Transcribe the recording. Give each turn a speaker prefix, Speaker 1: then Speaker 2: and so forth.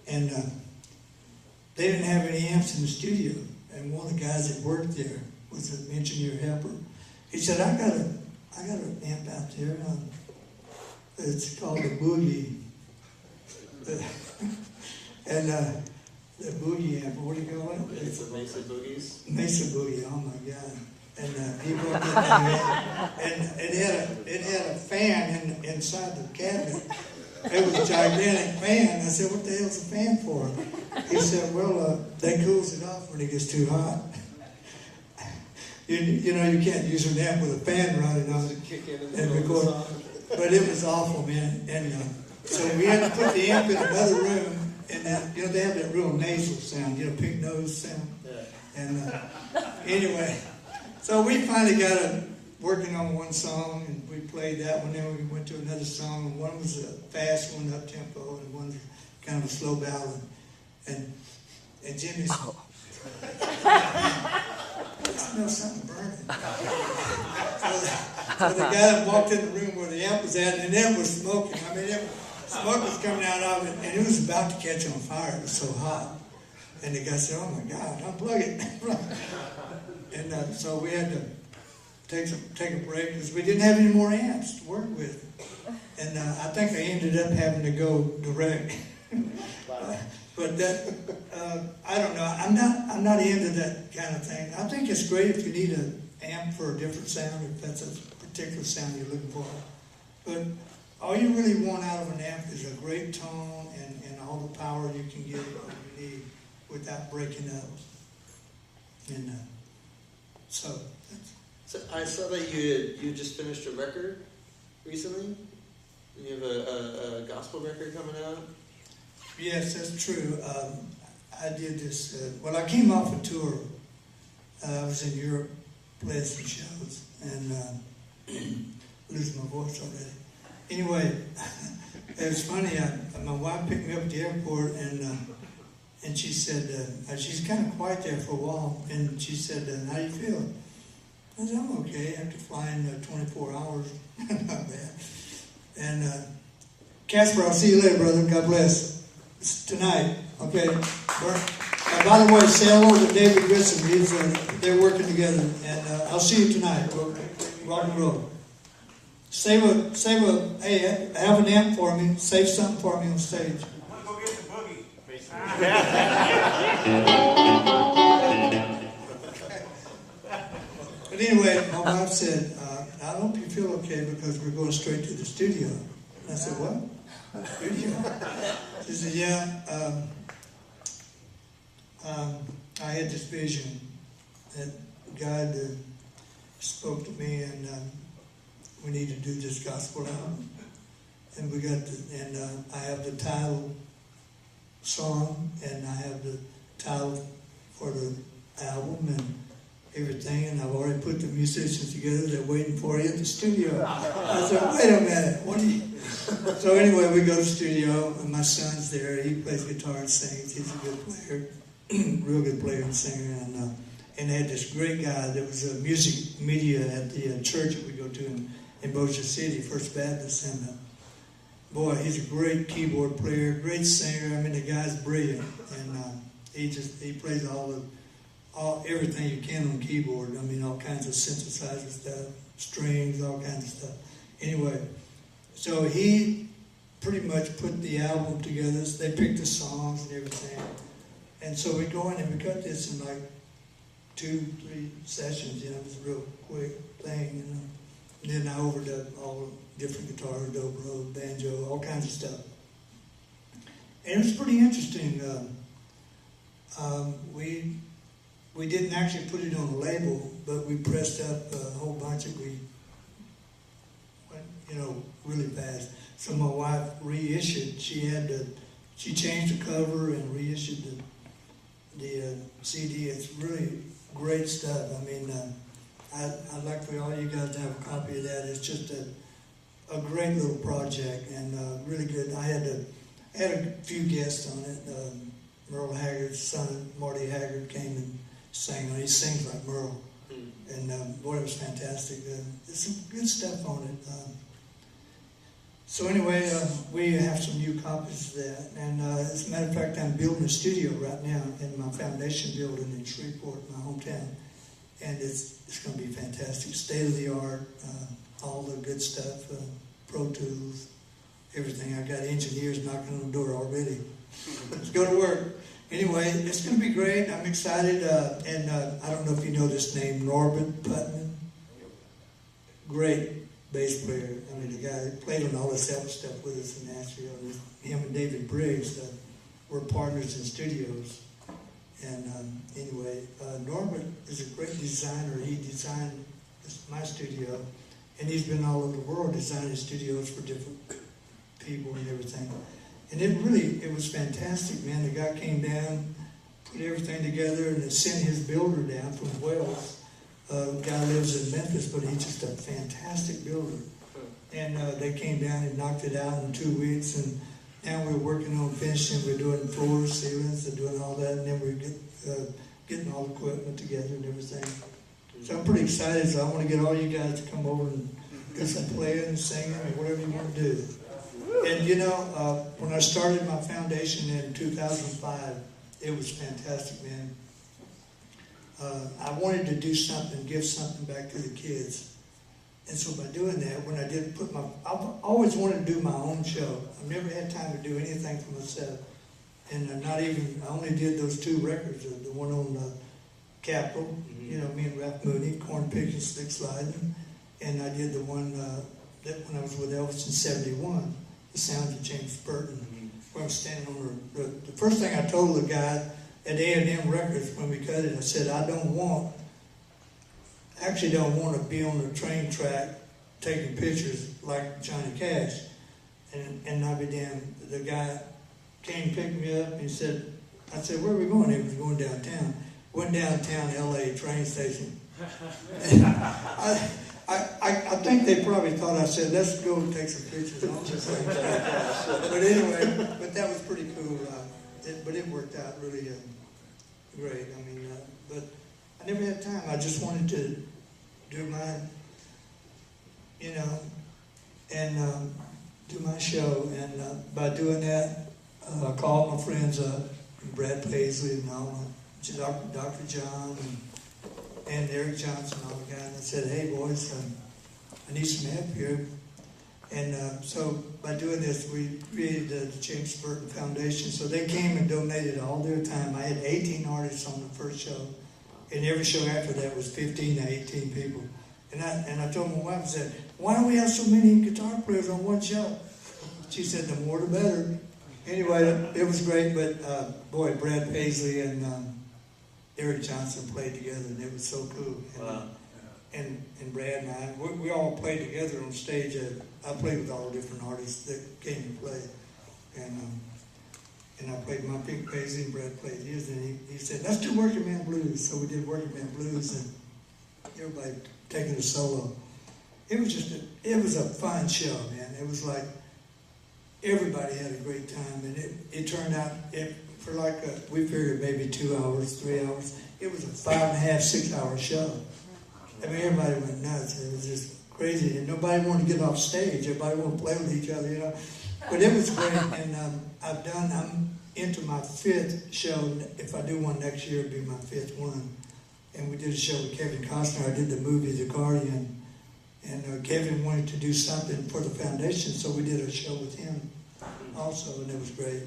Speaker 1: and they didn't have any amps in the studio. And one of the guys that worked there was an engineer helper. He said, I got an amp out there. It's called a Boogie. And the Boogie amp, what do you call it?
Speaker 2: It's a Mesa Boogies.
Speaker 1: Mesa Boogie, oh my God. And he walked in there, and it had a fan inside the cabinet. It was a gigantic fan. I said, what the hell's a fan for? He said, well, that cools it off when it gets too hot. You know, you can't use an amp with a fan running on it and record. But it was awful, man. And so we had to put the amp in another room. And you know, they have that real nasal sound, you know, pink nose sound.
Speaker 2: Yeah.
Speaker 1: And anyway, so we finally got it working on one song, and we played that one. Then we went to another song, and one was a fast one, up tempo, and one was kind of a slow ballad. And Jimmy said, I smell something burning. So the guy that walked in the room where the amp was at, and it was smoking. I mean, smoke was coming out of it, and it was about to catch on fire. It was so hot. And the guy said, oh my God, unplug it. And so we had to take a break because we didn't have any more amps to work with. And I think I ended up having to go direct. But that, I don't know. I'm not into that kind of thing. I think it's great if you need an amp for a different sound, if that's a particular sound you're looking for. But all you really want out of an amp is a great tone and all the power you can get what you need without breaking up. And so
Speaker 2: I saw that you just finished a record recently. You have a gospel record coming out.
Speaker 1: Yes, that's true. I did this. Well, I came off a tour. I was in Europe, playing some shows, and losing my voice already. Anyway, it was funny. My wife picked me up at the airport, and she said, she's kind of quiet there for a while, and she said, how do you feel? I said, I'm okay after flying 24 hours. Not bad. And Casper, I'll see you later, brother. God bless. It's tonight, okay? By the way, say hello to David Grissom. They're working together, and I'll see you tonight. Rock and roll. Hey, have an amp for me. Save something for me on stage.
Speaker 3: I'm going to go get the boogie.
Speaker 1: But anyway, my wife said, I hope you feel okay because we're going straight to the studio. And I said, what? Studio? She said, yeah, I had this vision that God spoke to me, and we need to do this gospel album. And I have the title song, and I have the title for the album and everything, and I've already put the musicians together. They're waiting for you at the studio. I said, wait a minute, what do you... So anyway, we go to the studio, and my son's there. He plays guitar and sings. He's a good player, real good player and singer. And they had this great guy that was a music media at the church that we go to in Bossier City, First Baptist. And boy, he's a great keyboard player, great singer. I mean, the guy's brilliant, and he plays everything you can on keyboard. I mean, all kinds of synthesizer stuff, strings, all kinds of stuff. Anyway, so he pretty much put the album together. So they picked the songs and everything. And so we go in and we cut this in like 2-3 sessions. You know, it was a real quick thing. You know, and then I overdub all the different guitars, dobro, banjo, all kinds of stuff. And it was pretty interesting. We didn't actually put it on the label, but we pressed up a whole bunch of really fast. So my wife reissued. She changed the cover and reissued the CD. It's really great stuff. I mean, I'd like for all you guys to have a copy of that. It's just a great little project and really good. I had a few guests on it. Merle Haggard's son, Marty Haggard, came and sang. He sings like Merle. And boy, it was fantastic. There's some good stuff on it. So anyway, we have some new copies of that. And as a matter of fact, I'm building a studio right now in my foundation building in Shreveport, my hometown. And it's going to be fantastic. State of the art, all the good stuff, Pro Tools, everything. I've got engineers knocking on the door already. Let's go to work. Anyway, it's going to be great. I'm excited. And I don't know if you know this name, Norbert Putman. Great bass player. I mean, the guy that played on all this Elvis stuff with us in Nashville. Him and David Briggs were partners in studios. And anyway, Norbert is a great designer. He designed my studio, and he's been all over the world designing studios for different people and everything. And it was fantastic, man. The guy came down, put everything together, and sent his builder down from Wales. Guy lives in Memphis, but he's just a fantastic builder. And they came down and knocked it out in 2 weeks, and now we're working on finishing. We're doing floors, ceilings, and doing all that, and then we're getting all the equipment together and everything. So I'm pretty excited. So I want to get all you guys to come over and do some playing and singing or whatever you want to do. And you know, when I started my foundation in 2005, it was fantastic, man. I wanted to do something, give something back to the kids. And so by doing that, when I did I've always wanted to do my own show. I've never had time to do anything for myself. And I only did those 2 records, the one on Capitol, you know, me and Ralph Mooney, Corn Picking, Slick Sliding. And I did the one that when I was with Elvis in 71, The Sounds of James Burton, where I'm standing on the first thing I told the guy at A&M Records when we cut it, I said, I don't want to be on the train track taking pictures like Johnny Cash. And I'll be damned, the guy came and picked me up and he said, I said, where are we going? He was going downtown. Went downtown LA train station. I think they probably thought I said, let's go and take some pictures on this thing. But anyway, but that was pretty cool. But it worked out really great. I mean, but I never had time. I just wanted to do my, you know, and do my show. And by doing that, I called my friends up, Brad Paisley and all, Dr. John and Eric Johnson, all the guys. And I said, hey boys, I need some help here. And so by doing this, we created the James Burton Foundation. So they came and donated all their time. I had 18 artists on the first show. And every show after that was 15 to 18 people. And I told my wife, I said, why don't we have so many guitar players on one show? She said, the more the better. Anyway, it was great. But boy, Brad Paisley and Eric Johnson played together, and it was so cool. And,
Speaker 2: wow.
Speaker 1: And Brad and I, we all played together on stage. I played with all the different artists that came to play. And I played my Pink Paisley, and Brad played his. And he said, let's do Working Man Blues. So we did Working Man Blues, and everybody taking a solo. It was a fun show, man. It was like everybody had a great time. And it turned out, we figured maybe 2 hours, 3 hours. It was a 5.5, 6 hour show. I mean, everybody went nuts. It was just crazy. And nobody wanted to get off stage. Everybody wanted to play with each other, you know. But it was great. And I'm into my 5th show. If I do one next year, it'll be my 5th one. And we did a show with Kevin Costner. I did the movie The Guardian. And Kevin wanted to do something for the foundation, so we did a show with him also, and it was great.